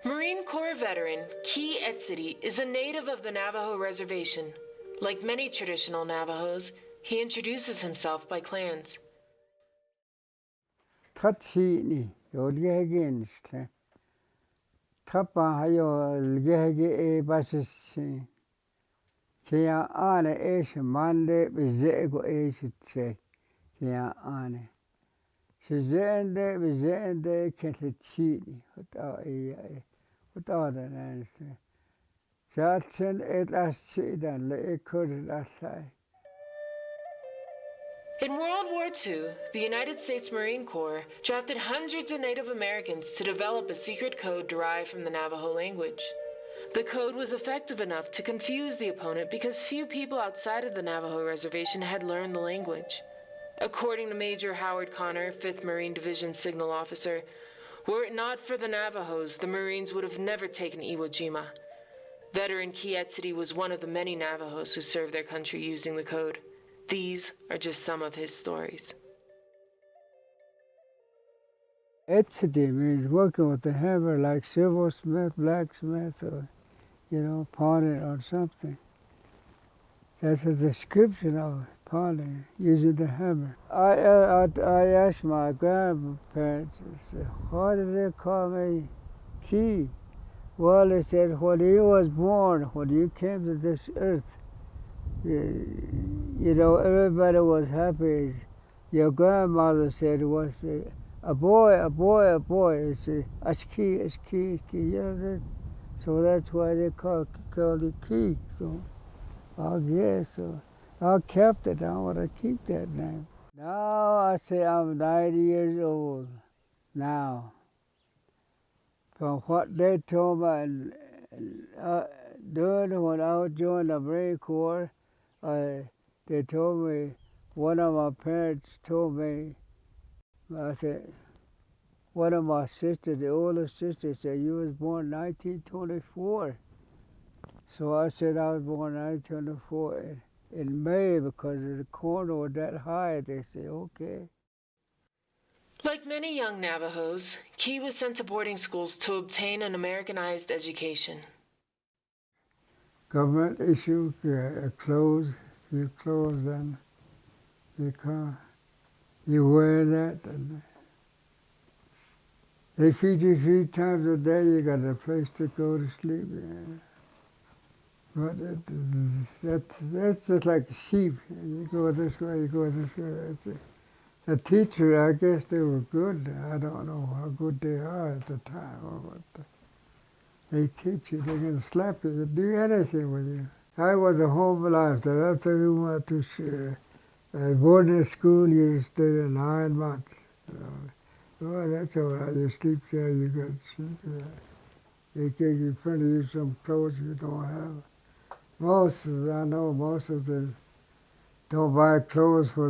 Marine Corps veteran Key Etsity is a native of the Navajo Reservation. Like many traditional Navajos, he introduces himself by clans. Tatshini, Yolgehagin, Tapa Hayo, Lgehage Basis, Kia Ane Ash, Mande, Bizego Ash, Kia Ane. Bizende, Ketchini, without an answer. Jackson et last chidan, le could last lie. In World War II, the United States Marine Corps drafted hundreds of Native Americans to develop a secret code derived from the Navajo language. The code was effective enough to confuse the opponent because few people outside of the Navajo Reservation had learned the language. According to Major Howard Connor, 5th Marine Division Signal Officer, were it not for the Navajos, the Marines would have never taken Iwo Jima. Veteran Key Etsity was one of the many Navajos who served their country using the code. These are just some of his stories. Etsity means working with the hammer like silversmith, blacksmith, or, pounding or something. That's a description of pounding, using the hammer. I asked my grandparents, I said, why did they call me Key? Well, they said, when you was born, when you came to this earth, everybody was happy. Your grandmother said it was a boy, a boy, a boy. It's Ashki, Ashki, Ashki. So that's why they called it Key. So I guess so. I kept it. I want to keep that name. Now I say I'm 90 years old now. From what they told me during when I was joining the Marine Corps, they told me, one of my parents told me, I said, one of my sisters, the older sister, said, you was born 1924. So I said I was born 1924 in May because the corn was that high. They said, okay. Like many young Navajos, Key was sent to boarding schools to obtain an Americanized education. Government issue clothes, you clothes then you wear that and they feed you 3 times a day, you got a place to go to sleep. Yeah. But that's just like sheep. You go this way, you go this way. The teacher, I guess they were good. I don't know how good they are at the time or what. They teach you, they can slap you, they do anything with you. I was a home lifer. After we went to boarding school, you stay 9 months. Oh, that's all right. You sleep there, you got sleep. They give you plenty of some clothes you don't have. I know most of them don't buy clothes for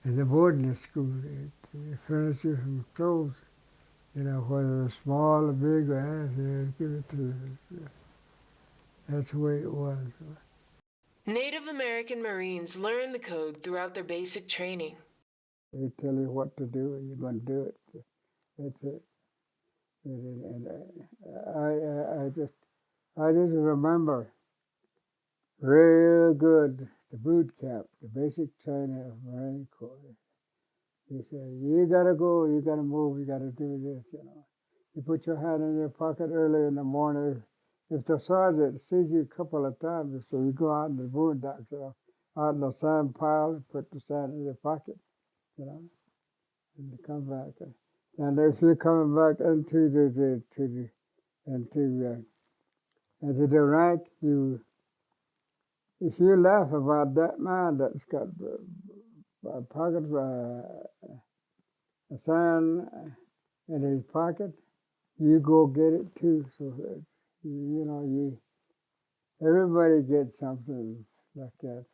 in the boarding school. They furnish you some clothes, whether they're small or big or anything, they give it to you. That's the way it was. Native American Marines learn the code throughout their basic training. They tell you what to do and you're going to do it. That's it. And I just remember real good the boot camp, the basic training of Marine Corps. They say, you gotta go, you gotta move, you gotta do this. You put your hand in your pocket early in the morning. If the sergeant sees you a couple of times, so you go out in the boondocks, out in the sand pile, put the sand in your pocket, and you come back. And if you're coming back into the rank, if you laugh about that man that's got a pocket a sand in his pocket, you go get it too. So everybody gets something like that.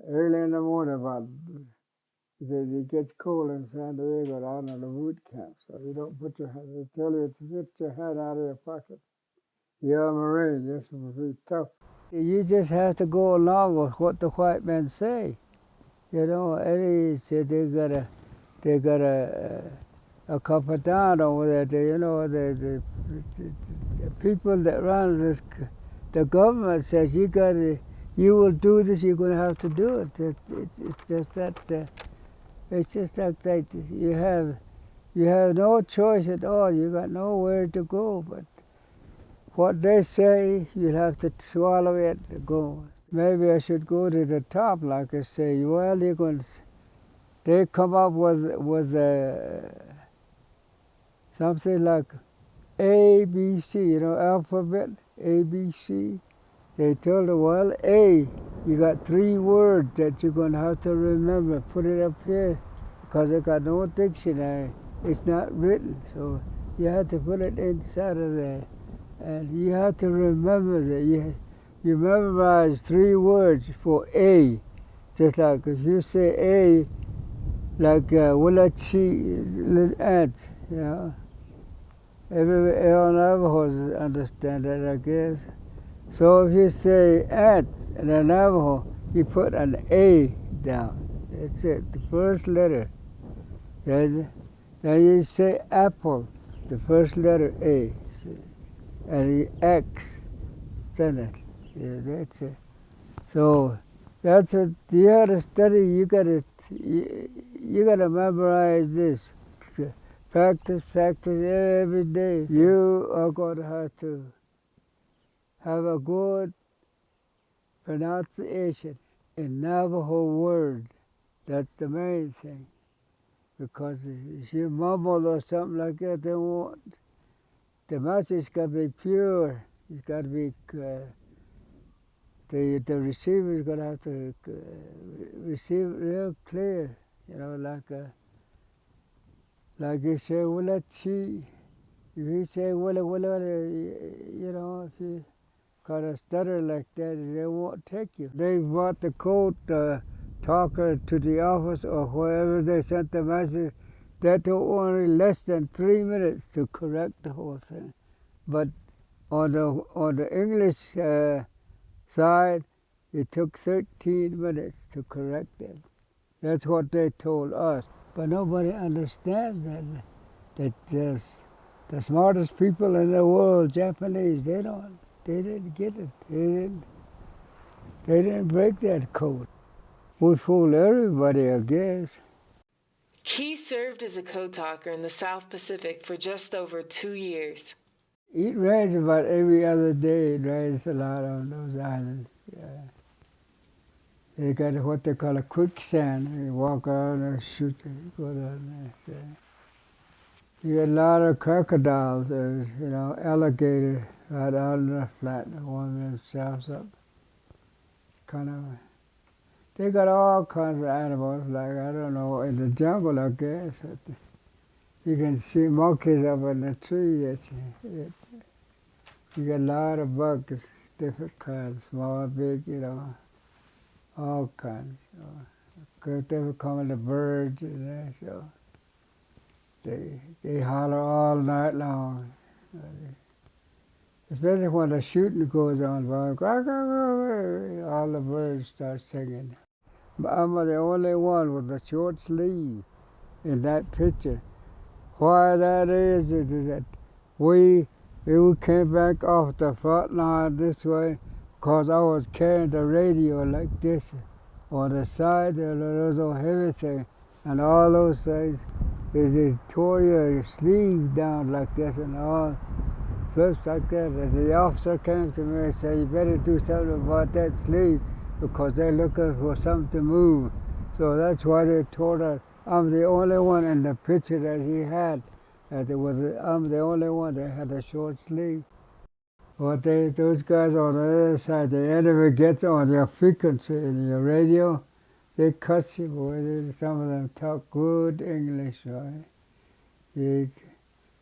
Early in the morning, it gets cold in San Diego out on the boot camp, so you don't put your hand. They tell you to get your hand out of your pocket. You're a Marine. This will be tough. You just have to go along with what the white men say. Eddie said they gotta a Capitan over there, the people that run this, the government says you will do this, you're going to have to do it. It's just that, it's just that you have no choice at all. You got nowhere to go, but what they say, you'll have to swallow it to go. Maybe I should go to the top, like I say. Well, you're going to, they come up with something like A, B, C, alphabet, A, B, C. They told her, well, A, you got 3 words that you're going to have to remember. Put it up here, because they got no dictionary. It's not written, so you have to put it inside of there. And you have to remember that you memorize 3 words for A. Just like if you say A, like Willachi ants, Every all Navajos understand that, I guess. So if you say ants in a Navajo, you put an A down. That's it, the first letter. Then you say apple, the first letter A. And the X, then it. Yeah, that's it. So that's what you got to study. You got to memorize this. Practice every day. You are going to have a good pronunciation in Navajo word. That's the main thing. Because if you mumble or something like that, they won't. The message got to be pure. It's got to be, the receiver's going to have to receive it real clear. Like you say, Willa Chi. If you say Willa, if you got a stutter like that, they won't take you. They brought the court talker to the office or wherever they sent the message. That took only less than 3 minutes to correct the whole thing. But on the English side, it took 13 minutes to correct it. That's what they told us. But nobody understands that the smartest people in the world, Japanese, they didn't get it. They didn't break that code. We fooled everybody, I guess. Key served as a code talker in the South Pacific for just over 2 years. It rains about every other day. It rains a lot on those islands. Yeah. They got what they call a quicksand. You walk around and shoot and go down there. You get a lot of crocodiles. There's, alligators right out in the flat. They warm themselves up. They got all kinds of animals, like, I don't know, in the jungle, I guess. You can see monkeys up in the tree. You get a lot of bugs, different kinds, small, big, all kinds. They were coming to birds, so they holler all night long. Especially when the shooting goes on, all the birds start singing. I'm the only one with a short sleeve in that picture. Why that is that we came back off the front line this way because I was carrying the radio like this. On the side there was a heavy thing, and all those things they tore your sleeve down like this and all flips like that. And the officer came to me and said, you better do something about that sleeve because they're looking for something to move. So that's why they tore that. I'm the only one in the picture that he had. I'm the only one that had a short sleeve. But those guys on the other side, the enemy gets on your frequency in your radio, they cut you, boy. Some of them talk good English, right?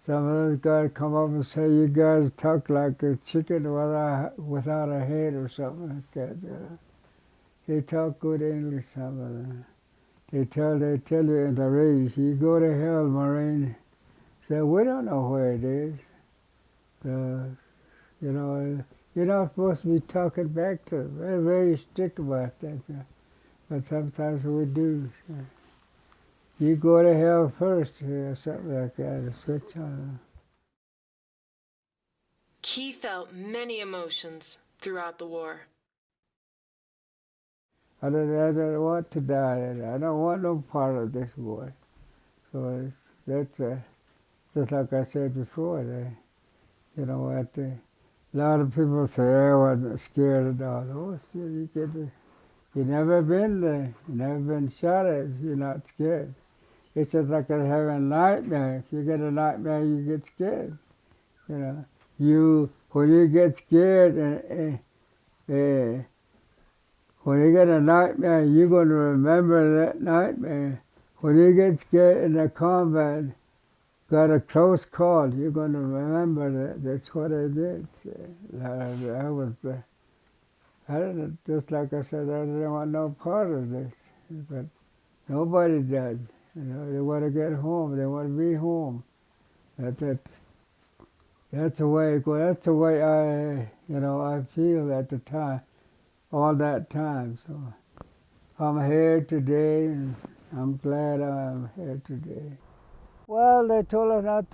Some of those guys come up and say, you guys talk like a chicken without a head or something like that. They talk good English, some of them. They tell you in the radio, you go to hell, Marine. Say, we don't know where it is. You're not supposed to be talking back to them. They're very strict about that. But sometimes we do. You go to hell first, or something like that, a switch on. Key felt many emotions throughout the war. I don't want to die. I don't want no part of this war. So that's just like I said before. You know what? A lot of people say I wasn't scared at all. Oh, shit, you never been there. You never been shot at. You're not scared. It's just like having a nightmare. If you get a nightmare, you get scared. You know, when you get scared when you get a nightmare, you're going to remember that nightmare. When you get scared in the combat, got a close call, you're going to remember that. That's what I did. I was I didn't, just like I said, I didn't want no part of this. But nobody does. You know, they want to get home. They want to be home. That's the way it goes. That's the way I feel at the time, all that time. So I'm here today, and I'm glad I'm here today. Well, they told us not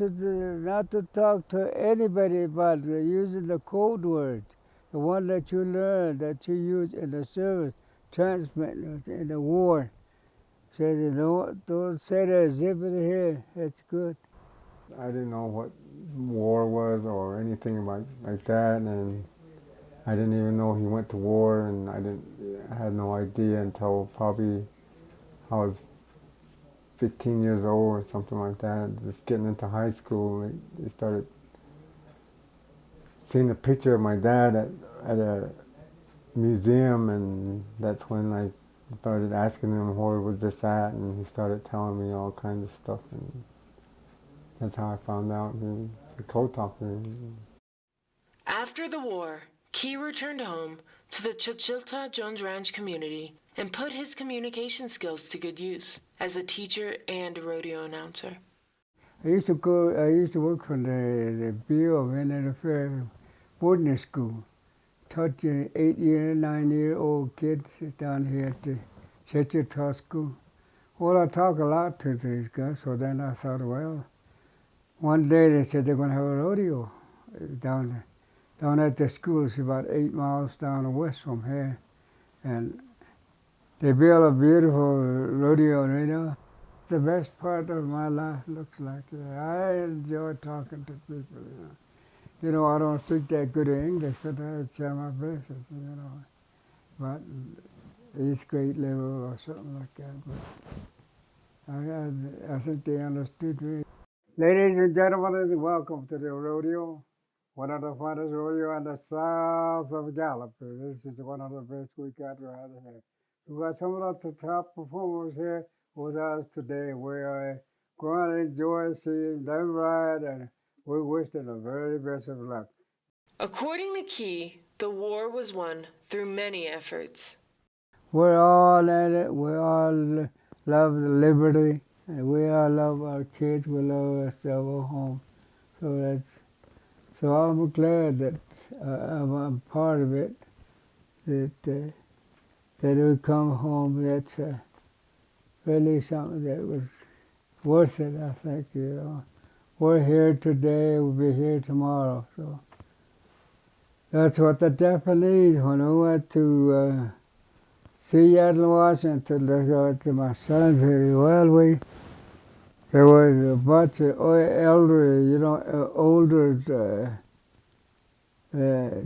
to talk to anybody about using the code words, the one that you learn, that you use in the service, transmit in the war. Said, don't say that exhibit here. It's good. I didn't know what war was or anything like that, and I didn't even know he went to war, and I had no idea until probably I was 15 years old or something like that, just getting into high school. They started seeing a picture of my dad at a museum, and that's when I started asking him where was this at, and he started telling me all kinds of stuff, and that's how I found out the code talker. After the war, Key returned home to the Chilchilta Jones Ranch community and put his communication skills to good use as a teacher and a rodeo announcer. I used to work for the Bureau of Indian Affairs boarding school. Taught 8-year, 9-year-old kids down here at the Churchill School. Well, I talk a lot to these guys, so then I thought, well, one day they said they're going to have a rodeo down at the school. It's about 8 miles down the west from here. And they built a beautiful rodeo, you know. The best part of my life looks like that. I enjoy talking to people, you know. You know, I don't speak that good English, but I try my best, you know. But 8th grade level or something like that. But I think they understood me. Ladies and gentlemen, welcome to the rodeo. One of the finest rodeo in the south of Gallup. This is one of the best we got right here. We got some of the top performers here with us today. We are going to enjoy seeing them ride, and we wish them the very best of luck. According to Key, the war was won through many efforts. We're all at it. We all love the liberty, and we all love our kids. We love our home. So I'm glad that I'm part of it. That we come home. That's really something that was worth it. I think, you know. We're here today. We'll be here tomorrow. So that's what the Japanese, when we went to Seattle, Washington, they go to my son said, well, there was a bunch of elderly, you know, older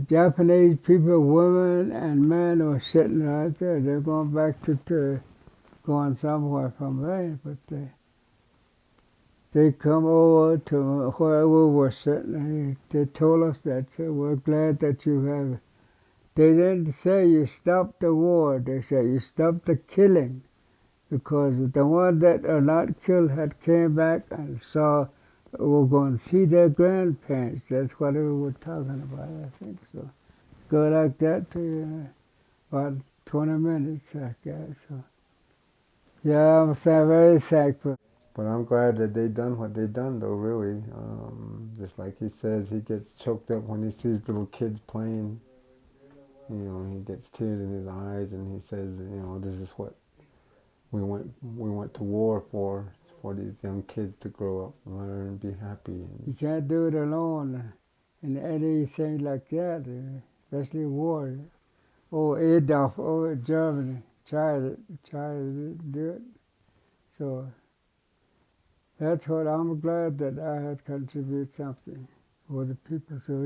Japanese people, women and men were sitting right there. They're going back to going somewhere from there, but they come over to where we were sitting. They told us that, so we're glad that you have. They didn't say you stopped the war. They said you stopped the killing, because the ones that are not killed had came back and saw were going to see their grandparents. That's what we were talking about, I think. So go like that to about 20 minutes, I guess. So yeah, I'm very thankful. But I'm glad that they done what they done, though, really. Just like he says, he gets choked up when he sees little kids playing. You know, he gets tears in his eyes, and he says, you know, this is what we went to war for these young kids to grow up, learn, be happy. You can't do it alone. And anything like that, especially war. Oh, Adolf over Germany tried to do it. So that's what I'm glad that I had contributed something for the people, so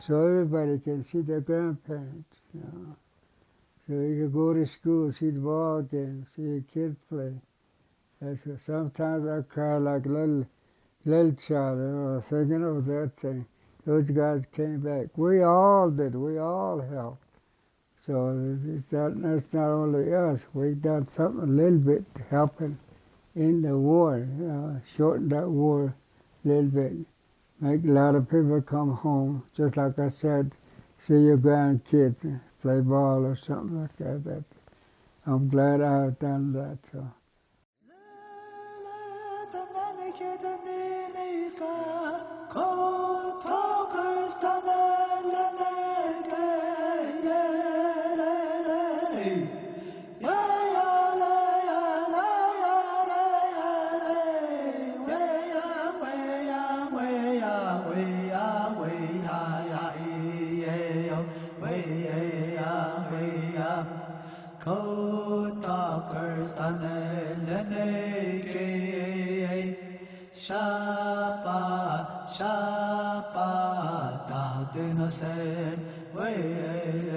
everybody can see their grandparents. You know. So you can go to school, see the ball game, see your kids play. Sometimes I cry like a little child, thinking of that thing. Those guys came back. We all did. We all helped. So that's not only us. We done something a little bit helping in the war. Shorten that war a little bit. Make a lot of people come home. Just like I said, see your grandkids play ball or something like that. I'm glad I have done that. So. Shapa, da dinosen, way,